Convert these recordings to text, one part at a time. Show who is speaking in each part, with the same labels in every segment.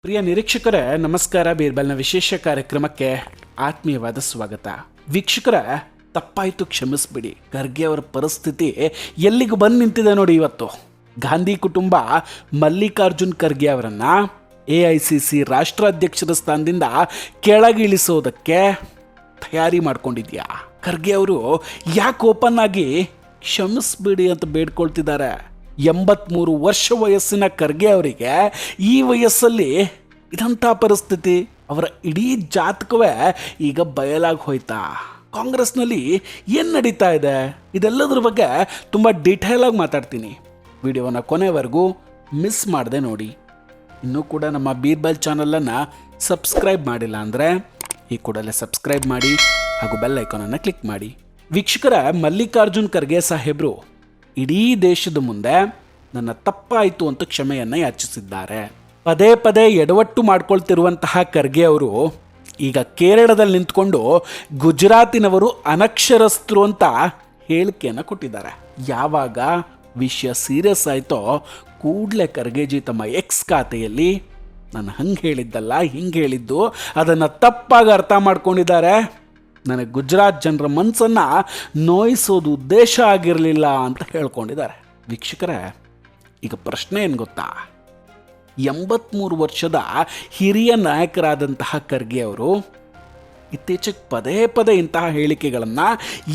Speaker 1: ಪ್ರಿಯ ನಿರೀಕ್ಷಕರೇ, ನಮಸ್ಕಾರ. ಬೀರ್ಬಲ್ನ ವಿಶೇಷ ಕಾರ್ಯಕ್ರಮಕ್ಕೆ ಆತ್ಮೀಯವಾದ ಸ್ವಾಗತ. ವೀಕ್ಷಕರೇ, ತಪ್ಪಾಯಿತು, ಕ್ಷಮಿಸ್ಬಿಡಿ. ಖರ್ಗೆ ಅವರ ಪರಿಸ್ಥಿತಿ ಎಲ್ಲಿಗೂ ಬಂದು ನಿಂತಿದೆ ನೋಡಿ. ಇವತ್ತು ಗಾಂಧಿ ಕುಟುಂಬ ಮಲ್ಲಿಕಾರ್ಜುನ್ ಖರ್ಗೆ ಅವರನ್ನು AICC ರಾಷ್ಟ್ರಾಧ್ಯಕ್ಷರ ಸ್ಥಾನದಿಂದ ಕೆಳಗಿಳಿಸೋದಕ್ಕೆ ತಯಾರಿ ಮಾಡ್ಕೊಂಡಿದ್ಯಾ? ಖರ್ಗೆ ಅವರು ಯಾಕೆ ಓಪನ್ ಆಗಿ ಕ್ಷಮಿಸ್ಬಿಡಿ ಅಂತ ಬೇಡ್ಕೊಳ್ತಿದ್ದಾರೆ? 83 ವರ್ಷ ವಯಸ್ಸಿನ ಖರ್ಗೆ ಅವರಿಗೆ ಈ ವಯಸ್ಸಲ್ಲಿ ಇದಂಥ ಪರಿಸ್ಥಿತಿ, ಅವರ ಇಡೀ ಜಾತಕವೇ ಈಗ ಬಯಲಾಗಿ ಹೋಯ್ತಾ? ಕಾಂಗ್ರೆಸ್ನಲ್ಲಿ ಏನು ನಡೀತಾ ಇದೆ, ಇದೆಲ್ಲದ್ರ ಬಗ್ಗೆ ತುಂಬ ಡೀಟೇಲಾಗಿ ಮಾತಾಡ್ತೀನಿ. ವಿಡಿಯೋನ ಕೊನೆವರೆಗೂ ಮಿಸ್ ಮಾಡದೆ ನೋಡಿ. ಇನ್ನೂ ಕೂಡ ನಮ್ಮ ಬೀರ್ಬಲ್ ಚಾನಲನ್ನು ಸಬ್ಸ್ಕ್ರೈಬ್ ಮಾಡಿಲ್ಲ ಅಂದರೆ ಈ ಕೂಡಲೇ ಸಬ್ಸ್ಕ್ರೈಬ್ ಮಾಡಿ ಹಾಗೂ ಬೆಲ್ ಐಕಾನನ್ನು ಕ್ಲಿಕ್ ಮಾಡಿ. ವೀಕ್ಷಕರ, ಮಲ್ಲಿಕಾರ್ಜುನ್ ಖರ್ಗೆ ಸಾಹೇಬರು ಇಡೀ ದೇಶದ ಮುಂದೆ ನನ್ನ ತಪ್ಪಾಯಿತು ಅಂತ ಕ್ಷಮೆಯನ್ನು ಯಾಚಿಸಿದ್ದಾರೆ. ಪದೇ ಪದೇ ಎಡವಟ್ಟು ಮಾಡ್ಕೊಳ್ತಿರುವಂತಹ ಖರ್ಗೆ ಅವರು ಈಗ ಕೇರಳದಲ್ಲಿ ನಿಂತ್ಕೊಂಡು ಗುಜರಾತಿನವರು ಅನಕ್ಷರಸ್ಥರು ಅಂತ ಹೇಳಿಕೆಯನ್ನು ಕೊಟ್ಟಿದ್ದಾರೆ. ಯಾವಾಗ ವಿಷಯ ಸೀರಿಯಸ್ ಆಯಿತೋ ಕೂಡಲೇ ಖರ್ಗೆಜಿ ತಮ್ಮ ಎಕ್ಸ್ ಖಾತೆಯಲ್ಲಿ ನಾನು ಹಂಗೆ ಹೇಳಿದ್ದಲ್ಲ, ಹಿಂಗೆ ಹೇಳಿದ್ದು, ಅದನ್ನು ತಪ್ಪಾಗಿ ಅರ್ಥ ಮಾಡ್ಕೊಂಡಿದ್ದಾರೆ. ನನಗೆ ಗುಜರಾತ್ ಜನರ ಮನಸ್ಸನ್ನು ನೋಯಿಸೋದು ಉದ್ದೇಶ ಆಗಿರಲಿಲ್ಲ ಅಂತ ಹೇಳ್ಕೊಂಡಿದ್ದಾರೆ. ವೀಕ್ಷಕರೇ, ಈಗ ಪ್ರಶ್ನೆ ಏನು ಗೊತ್ತಾ? 83 ವರ್ಷದ ಹಿರಿಯ ನಾಯಕರಾದಂತಹ ಖರ್ಗೆ ಅವರು ಇತ್ತೀಚೆಗೆ ಪದೇ ಪದೇ ಇಂತಹ ಹೇಳಿಕೆಗಳನ್ನು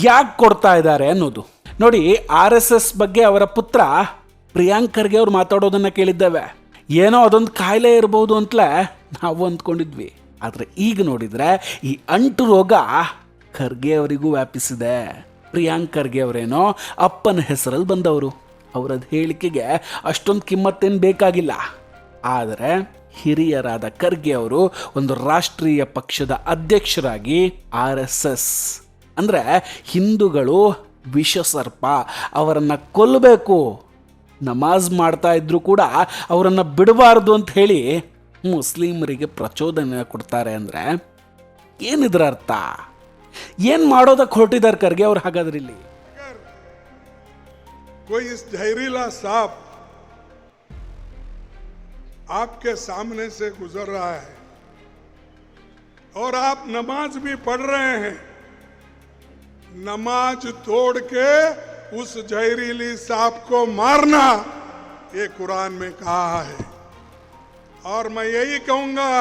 Speaker 1: ಯಾಕೆ ಕೊಡ್ತಾ ಇದ್ದಾರೆ ಅನ್ನೋದು ನೋಡಿ. RSS ಬಗ್ಗೆ ಅವರ ಪುತ್ರ ಪ್ರಿಯಾಂಕ್ ಖರ್ಗೆ ಅವರು ಮಾತಾಡೋದನ್ನು ಕೇಳಿದ್ದೇವೆ. ಏನೋ ಅದೊಂದು ಕಾಯಿಲೆ ಇರ್ಬೋದು ಅಂತಲೇ ನಾವು ಅಂದ್ಕೊಂಡಿದ್ವಿ. ಆದರೆ ಈಗ ನೋಡಿದರೆ ಈ ಅಂಟು ರೋಗ ಖರ್ಗೆ ಅವರಿಗೂ ವ್ಯಾಪಿಸಿದೆ. ಪ್ರಿಯಾಂಕ್ ಖರ್ಗೆ ಅವರೇನೋ ಅಪ್ಪನ ಹೆಸರಲ್ಲಿ ಬಂದವರು, ಅವರದ್ದು ಹೇಳಿಕೆಗೆ ಅಷ್ಟೊಂದು ಕಿಮ್ಮತ್ತೇನು ಬೇಕಾಗಿಲ್ಲ. ಆದರೆ ಹಿರಿಯರಾದ ಖರ್ಗೆ ಅವರು ಒಂದು ರಾಷ್ಟ್ರೀಯ ಪಕ್ಷದ ಅಧ್ಯಕ್ಷರಾಗಿ RSS ಅಂದರೆ ಹಿಂದೂಗಳು ವಿಷಸರ್ಪ, ಅವರನ್ನು ಕೊಲ್ಲಬೇಕು, ನಮಾಜ್ ಮಾಡ್ತಾ ಇದ್ರು ಕೂಡ ಅವರನ್ನು ಬಿಡಬಾರ್ದು ಅಂತ ಹೇಳಿ ಮುಸ್ಲಿಮರಿಗೆ ಪ್ರಚೋದನೆ ಕೊಡ್ತಾರೆ. ಅಂದರೆ ಏನಿದ್ರ ಅರ್ಥ? ಏನು ಮಾಡೋದಕ್ಕೆ ಹೊರಟಿದ್ದಾರೆ ಖರ್ಗೆ ಅವ್ರು? ಹಾಗಾದ್ರೆ ಇಲ್ಲಿ
Speaker 2: कोई इस जहरीला सांप आपके सामने से गुजर रहा है और आप नमाज भी पढ़ रहे हैं, नमाज तोड़ के उस जहरीली सांप को मारना, ये कुरान में कहा है. और मैं यही कहूंगा,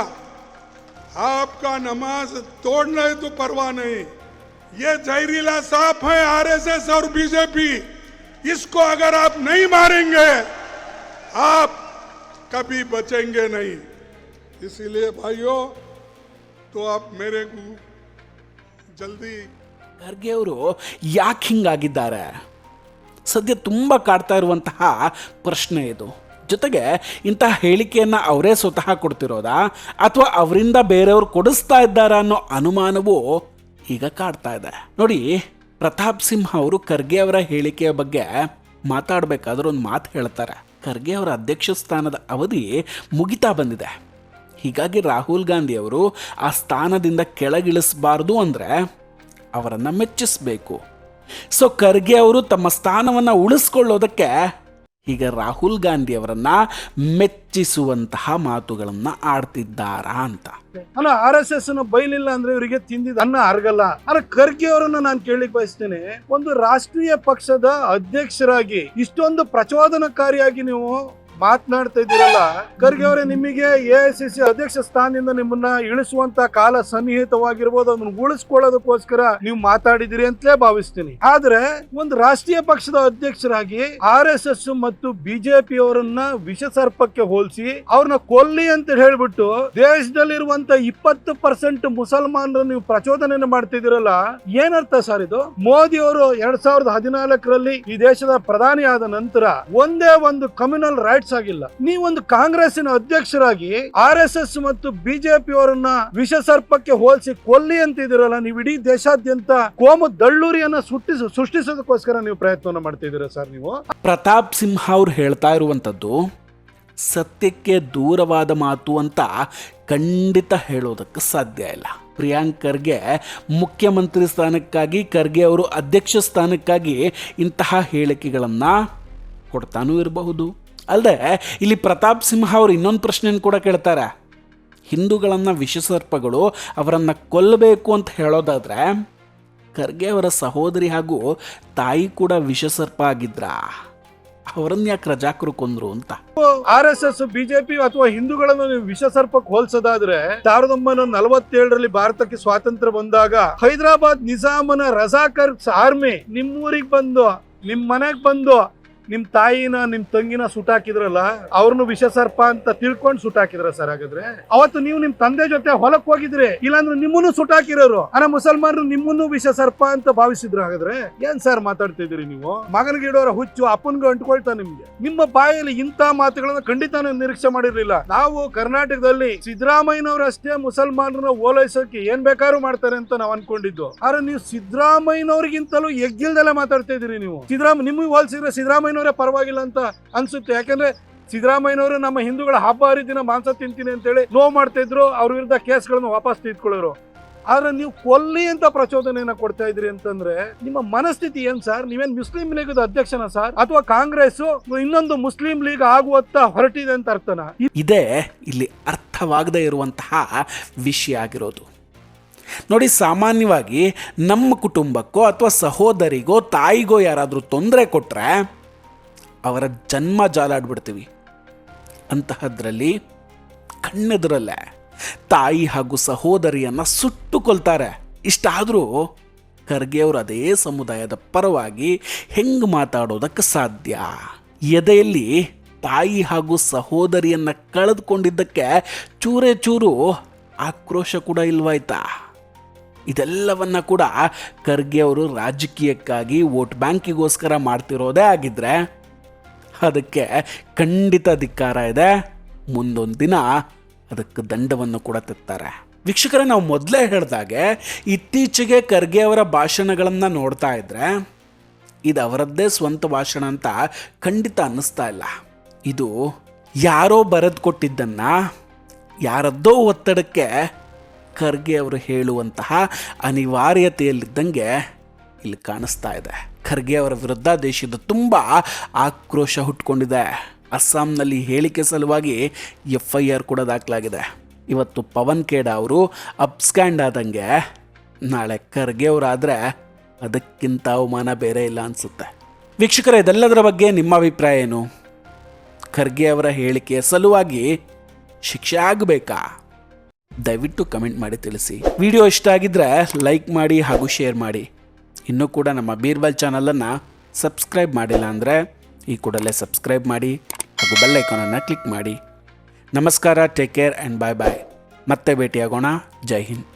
Speaker 2: आपका नमाज तोड़ना है तो परवाह नहीं, ये जहरीला सांप है RSS और बीजेपी. इसको अगर आप नहीं मारेंगे आप कभी बचेंगे नहीं. इसीलिए भाइयों, तो आप मेरे को जल्दी.
Speaker 1: ಖರ್ಗೆ ಅವರು ಯಾಕೆ ಹಿಂಗಾಗಿದ್ದಾರೆ? ಸದ್ಯ ತುಂಬ ಕಾಡ್ತಾ ಇರುವಂತಹ ಪ್ರಶ್ನೆ ಇದು. ಜೊತೆಗೆ ಇಂತಹ ಹೇಳಿಕೆಯನ್ನು ಅವರೇ ಸ್ವತಃ ಕೊಡ್ತಿರೋದಾ ಅಥವಾ ಅವರಿಂದ ಬೇರೆಯವರು ಕೊಡಿಸ್ತಾ ಇದ್ದಾರಾ ಅನ್ನೋ ಅನುಮಾನವೂ ಈಗ ಕಾಡ್ತಾ ಇದೆ ನೋಡಿ. ಪ್ರತಾಪ್ ಸಿಂಹ ಅವರು ಖರ್ಗೆ ಅವರ ಹೇಳಿಕೆಯ ಬಗ್ಗೆ ಮಾತಾಡಬೇಕಾದ್ರೆ ಒಂದು ಮಾತು ಹೇಳ್ತಾರೆ. ಖರ್ಗೆ ಅವರ ಅಧ್ಯಕ್ಷ ಸ್ಥಾನದ ಅವಧಿ ಮುಗಿತಾ ಬಂದಿದೆ, ಹೀಗಾಗಿ ರಾಹುಲ್ ಗಾಂಧಿ ಅವರು ಆ ಸ್ಥಾನದಿಂದ ಕೆಳಗಿಳಿಸಬಾರ್ದು ಅಂದರೆ ಅವರನ್ನು ಮೆಚ್ಚಿಸಬೇಕು. ಸೊ ಖರ್ಗೆ ಅವರು ತಮ್ಮ ಸ್ಥಾನವನ್ನು ಉಳಿಸ್ಕೊಳ್ಳೋದಕ್ಕೆ ಈಗ ರಾಹುಲ್ ಗಾಂಧಿ ಅವರನ್ನ ಮೆಚ್ಚಿಸುವಂತಹ ಮಾತುಗಳನ್ನ ಆಡ್ತಿದ್ದಾರಾ ಅಂತ.
Speaker 3: ಅಲ್ಲ, RSS ಬೈಲಿಲ್ಲ ಅಂದ್ರೆ ಇವರಿಗೆ ತಿಂದಿದ ಅನ್ನ ಅರ್ಗಲ್ಲ. ಅಲ್ಲ, ಖರ್ಗೆ ಅವರನ್ನ ನಾನು ಕೇಳಲಿಕ್ಕೆ ಬಯಸ್ತೇನೆ, ಒಂದು ರಾಷ್ಟ್ರೀಯ ಪಕ್ಷದ ಅಧ್ಯಕ್ಷರಾಗಿ ಇಷ್ಟೊಂದು ಪ್ರಚೋದನಕಾರಿಯಾಗಿ ನೀವು ಮಾತನಾಡ್ತಾ ಇದ್ದೀರಲ್ಲ ಖರ್ಗೆ ಅವರೇ, ನಿಮಗೆ AICC ಅಧ್ಯಕ್ಷ ಸ್ಥಾನದಿಂದ ನಿಮ್ಮನ್ನ ಇಳಿಸುವಂತ ಕಾಲ ಸನ್ನಿಹಿತವಾಗಿರ್ಬೋದು, ಅದನ್ನು ಉಳಿಸ್ಕೊಳ್ಳೋದಕ್ಕೋಸ್ಕರ ನೀವು ಮಾತಾಡಿದಿರಿ ಅಂತಲೇ ಭಾವಿಸ್ತೀನಿ. ಆದ್ರೆ ಒಂದು ರಾಷ್ಟ್ರೀಯ ಪಕ್ಷದ ಅಧ್ಯಕ್ಷರಾಗಿ RSS ಮತ್ತು BJP ಅವರನ್ನ ವಿಷಸರ್ಪಕ್ಕೆ ಹೋಲಿಸಿ ಅವ್ರನ್ನ ಕೊಲ್ಲಿ ಅಂತ ಹೇಳ್ಬಿಟ್ಟು ದೇಶದಲ್ಲಿರುವಂತ 20% ಮುಸಲ್ಮಾನರು ನೀವು ಪ್ರಚೋದನೆ ಮಾಡ್ತಿದ್ದೀರಲ್ಲ, ಏನರ್ಥ ಸರ್ ಇದು? ಮೋದಿ ಅವರು 2014ರಲ್ಲಿ ಈ ದೇಶದ ಪ್ರಧಾನಿ ಆದ ನಂತರ ಒಂದೇ ಒಂದು ಕಮ್ಯುನಲ್ ರೈಟ್ಸ್ ಆಗಿಲ್ಲ. ನೀವೊಂದು ಕಾಂಗ್ರೆಸ್ಸಿನ ಅಧ್ಯಕ್ಷರಾಗಿ RSS ಮತ್ತು ಬಿಜೆಪಿ ಅವರನ್ನ ವಿಷಸರ್ಪಕ್ಕೆ ಹೋಲಿಸಿ ಕೊಲ್ಲಿ ಅಂತಿದ್ದೀರಲ್ಲ, ನೀವು ಇಡೀ ದೇಶಾದ್ಯಂತ ಕೋಮು ದಳ್ಳೂರಿಯನ್ನ ಸೃಷ್ಟಿಸೋದಕ್ಕೋಸ್ಕರ ನೀವು ಪ್ರಯತ್ನ ಮಾಡ್ತಿದ್ದೀರಾ ಸರ್ ನೀವು?
Speaker 1: ಪ್ರತಾಪ್ ಸಿಂಹ ಅವ್ರು ಹೇಳ್ತಾ ಇರುವಂತದ್ದು ಸತ್ಯಕ್ಕೆ ದೂರವಾದ ಮಾತು ಅಂತ ಖಂಡಿತ ಹೇಳೋದಕ್ಕೆ ಸಾಧ್ಯ ಇಲ್ಲ. ಪ್ರಿಯಾಂಕ್ ಖರ್ಗೆ ಮುಖ್ಯಮಂತ್ರಿ ಸ್ಥಾನಕ್ಕಾಗಿ, ಖರ್ಗೆ ಅವರು ಅಧ್ಯಕ್ಷ ಸ್ಥಾನಕ್ಕಾಗಿ ಇಂತಹ ಹೇಳಿಕೆಗಳನ್ನು ಕೊಡ್ತಾನೂ ಇರಬಹುದು. ಅಲ್ಲದೆ ಇಲ್ಲಿ ಪ್ರತಾಪ್ ಸಿಂಹ ಅವರು ಇನ್ನೊಂದು ಪ್ರಶ್ನೆಯನ್ನು ಕೂಡ ಕೇಳ್ತಾರೆ. ಹಿಂದೂಗಳನ್ನು ವಿಷಸರ್ಪಗಳು ಅವರನ್ನು ಕೊಲ್ಲಬೇಕು ಅಂತ ಹೇಳೋದಾದರೆ ಖರ್ಗೆ ಅವರ ಸಹೋದರಿ ಹಾಗೂ ತಾಯಿ ಕೂಡ ವಿಷಸರ್ಪ ಆಗಿದ್ರಾ? ಅವರನ್ನು ಯಾಕೆ ರಜಾಕರು ಕೊಂದ್ರು ಅಂತ.
Speaker 3: RSS ಬಿಜೆಪಿ ಅಥವಾ ಹಿಂದೂಗಳನ್ನು ನೀವು ವಿಷಸರ್ಪಕ್ಕೆ ಹೋಲ್ಸೋದಾದ್ರೆ 1947ರಲ್ಲಿ ಭಾರತಕ್ಕೆ ಸ್ವಾತಂತ್ರ್ಯ ಬಂದಾಗ ಹೈದರಾಬಾದ್ ನಿಜಾಮನ ರಜಾಕರ್ ಆರ್ಮಿ ನಿಮ್ಮೂರಿಗೆ ಬಂದು ನಿಮ್ ಮನೆಗ್ ಬಂದು ನಿಮ್ ತಾಯಿನ ನಿಮ್ ತಂಗಿನ ಸುಟ್ಟಾಕಿದ್ರಲ್ಲ, ಅವ್ರನ್ನು ವಿಷಸರ್ಪ ಅಂತ ತಿಳ್ಕೊಂಡು ಸುಟ್ಟಾಕಿದ್ರ ಸರ್? ಹಾಗಾದ್ರೆ ಅವತ್ತು ನೀವು ನಿಮ್ ತಂದೆ ಜೊತೆ ಹೊಲಕ್ ಹೋಗಿದ್ರಿ, ಇಲ್ಲಾಂದ್ರೆ ನಿಮ್ಮನ್ನು ಸುಟ್ಟಾಕಿರೋರು. ಮುಸಲ್ಮಾನರು ನಿಮ್ಮನ್ನು ವಿಷಸರ್ಪ ಅಂತ ಭಾವಿಸಿದ್ರು. ಹಾಗಾದ್ರೆ ಏನ್ ಸರ್ ಮಾತಾಡ್ತಿದ್ರಿ ನೀವು? ಮಗನಿಗಿಡೋರ ಹುಚ್ಚು ಅಪ್ಪನ್ಗೆ ಅಂಟ್ಕೊಳ್ತಾ ನಿಮ್ಗೆ. ನಿಮ್ಮ ಬಾಯಲ್ಲಿ ಇಂಥ ಮಾತುಗಳನ್ನ ಖಂಡಿತ ನಿರೀಕ್ಷೆ ಮಾಡಿರ್ಲಿಲ್ಲ. ನಾವು ಕರ್ನಾಟಕದಲ್ಲಿ ಸಿದ್ದರಾಮಯ್ಯನವರಷ್ಟೇ ಮುಸಲ್ಮಾನರನ್ನ ಓಲೈಸೋಕೆ ಏನ್ ಬೇಕಾದ್ರೂ ಮಾಡ್ತಾರೆ ಅಂತ ನಾವು ಅನ್ಕೊಂಡಿದ್ದು. ಆದ್ರೆ ನೀವು ಸಿದ್ದರಾಮಯ್ಯನವ್ರಿಗಿಂತಲೂ ಎಗ್ಗಿಲ್ದೆಲ್ಲ ಮಾತಾಡ್ತಾ ಇದ್ದೀರಿ. ನೀವು ನಿಮಗೆ ಹೋಲಿಸಿದ್ರೆ ಸಿದ್ದರಾಮಯ್ಯ ಪರವಾಗಿಲ್ಲ ಅಂತ ಅನ್ಸುತ್ತೆ. ಯಾಕಂದ್ರೆ ಸಿದ್ದರಾಮಯ್ಯನವರು ನಮ್ಮ ಹಿಂದೂಗಳ ಹಬ್ಬ ಹರಿದಿನ ಮಾಂಸ ತಿಂತೀನಿ ಅಂತೇಳಿ ನೋವು ಮಾಡ್ತಾ ಇದ್ರು, ಅವ್ರ ವಿರುದ್ಧ ಕೇಸ್ಗಳನ್ನು ವಾಪಸ್ ತೆಗೆದುಕೊಳ್ಳೋರು. ಆದ್ರೆ ನೀವು ಕೊಲ್ಲಿ ಅಂತ ಪ್ರಚೋದನೆಯನ್ನ ಕೊಡ್ತಾ ಇದ್ರಿ ಅಂತಂದ್ರೆ ನಿಮ್ಮ ಮನಸ್ಥಿತಿ ಏನ್ ಸರ್? ನೀವೇನ್ ಮುಸ್ಲಿಂ ಲೀಗದ ಅಧ್ಯಕ್ಷನ ಸರ್, ಅಥವಾ ಕಾಂಗ್ರೆಸ್ ಇನ್ನೊಂದು ಮುಸ್ಲಿಂ ಲೀಗ್ ಆಗುವತ್ತ ಹೊರಟಿದೆ ಅಂತ ಅರ್ಥನಾ?
Speaker 1: ಇದೇ ಇಲ್ಲಿ ಅರ್ಥವಾಗದೇ ಇರುವಂತಹ ವಿಷಯ ಆಗಿರೋದು. ನೋಡಿ, ಸಾಮಾನ್ಯವಾಗಿ ನಮ್ಮ ಕುಟುಂಬಕ್ಕೋ ಅಥವಾ ಸಹೋದರಿಗೋ ತಾಯಿಗೋ ಯಾರಾದರೂ ತೊಂದರೆ ಕೊಟ್ಟರೆ ಅವರ ಜನ್ಮ ಜಾಲಾಡ್ಬಿಡ್ತೀವಿ. ಅಂತಹದ್ರಲ್ಲಿ ಕಣ್ಣೆದುರಲ್ಲೇ ತಾಯಿ ಹಾಗೂ ಸಹೋದರಿಯನ್ನು ಸುಟ್ಟು ಕೊಲ್ತಾರೆ. ಇಷ್ಟಾದರೂ ಖರ್ಗೆ ಅವರು ಅದೇ ಸಮುದಾಯದ ಪರವಾಗಿ ಹೆಂಗೆ ಮಾತಾಡೋದಕ್ಕೆ ಸಾಧ್ಯ? ಎದೆಯಲ್ಲಿ ತಾಯಿ ಹಾಗೂ ಸಹೋದರಿಯನ್ನು ಕಳೆದುಕೊಂಡಿದ್ದಕ್ಕೆ ಚೂರೇ ಚೂರು ಆಕ್ರೋಶ ಕೂಡ ಇಲ್ವಾಯ್ತಾ? ಇದೆಲ್ಲವನ್ನ ಕೂಡ ಖರ್ಗೆ ಅವರು ರಾಜಕೀಯಕ್ಕಾಗಿ ವೋಟ್ ಬ್ಯಾಂಕಿಗೋಸ್ಕರ ಮಾಡ್ತಿರೋದೇ ಆಗಿದ್ರೆ ಅದಕ್ಕೆ ಖಂಡಿತ ಧಿಕ್ಕಾರ ಇದೆ. ಮುಂದೊಂದು ದಿನ ಅದಕ್ಕೆ ದಂಡವನ್ನು ಕೂಡ ತೆತ್ತಾರೆ. ವೀಕ್ಷಕರೇ, ನಾವು ಮೊದಲೇ ಹೇಳಿದಾಗೆ ಇತ್ತೀಚೆಗೆ ಖರ್ಗೆ ಅವರ ಭಾಷಣಗಳನ್ನು ನೋಡ್ತಾ ಇದ್ರೆ ಇದು ಅವರದ್ದೇ ಸ್ವಂತ ಭಾಷಣ ಅಂತ ಖಂಡಿತ ಅನ್ನಿಸ್ತಾ ಇಲ್ಲ. ಇದು ಯಾರೋ ಬರೆದು ಕೊಟ್ಟಿದ್ದನ್ನು ಯಾರದ್ದೋ ಒತ್ತಡಕ್ಕೆ ಖರ್ಗೆ ಅವರು ಹೇಳುವಂತಹ ಅನಿವಾರ್ಯತೆಯಲ್ಲಿದ್ದಂಗೆ ಇಲ್ಲಿ ಕಾಣಿಸ್ತಾ ಇದೆ. ಖರ್ಗೆ ಅವರ ವಿರುದ್ಧ ದೇಶದ ತುಂಬ ಆಕ್ರೋಶ ಹುಟ್ಕೊಂಡಿದೆ. ಅಸ್ಸಾಂನಲ್ಲಿ ಹೇಳಿಕೆ ಸಲುವಾಗಿ FIR ಕೂಡ ದಾಖಲಾಗಿದೆ. ಇವತ್ತು ಪವನ್ ಖೇಡಾ ಅವರು ಅಪ್ಸ್ಕ್ಯಾಂಡ್ ಆದಂಗೆ ನಾಳೆ ಖರ್ಗೆ ಅವರಾದರೆ ಅದಕ್ಕಿಂತ ಅವಮಾನ ಬೇರೆ ಇಲ್ಲ ಅನಿಸುತ್ತೆ. ವೀಕ್ಷಕರೇ, ಇದೆಲ್ಲದರ ಬಗ್ಗೆ ನಿಮ್ಮ ಅಭಿಪ್ರಾಯ ಏನು? ಖರ್ಗೆ ಅವರ ಹೇಳಿಕೆಯ ಸಲುವಾಗಿ ಶಿಕ್ಷೆ ಆಗಬೇಕಾ? ದಯವಿಟ್ಟು ಕಮೆಂಟ್ ಮಾಡಿ ತಿಳಿಸಿ. ವಿಡಿಯೋ ಇಷ್ಟ ಆಗಿದ್ರೆ ಲೈಕ್ ಮಾಡಿ ಹಾಗೂ ಶೇರ್ ಮಾಡಿ. ಇನ್ನೂ ಕೂಡ ನಮ್ಮ ಬೀರ್ಬಲ್ ಚಾನಲನ್ನು ಸಬ್ಸ್ಕ್ರೈಬ್ ಮಾಡಿಲ್ಲ ಅಂದರೆ ಈ ಕೂಡಲೇ ಸಬ್ಸ್ಕ್ರೈಬ್ ಮಾಡಿ ಹಾಗೂ ಬೆಲ್ ಐಕಾನನ್ನು ಕ್ಲಿಕ್ ಮಾಡಿ. ನಮಸ್ಕಾರ, ಟೇಕ್ ಕೇರ್ ಆ್ಯಂಡ್ ಬಾಯ್ ಬಾಯ್. ಮತ್ತೆ ಭೇಟಿಯಾಗೋಣ. ಜೈ ಹಿಂದ್.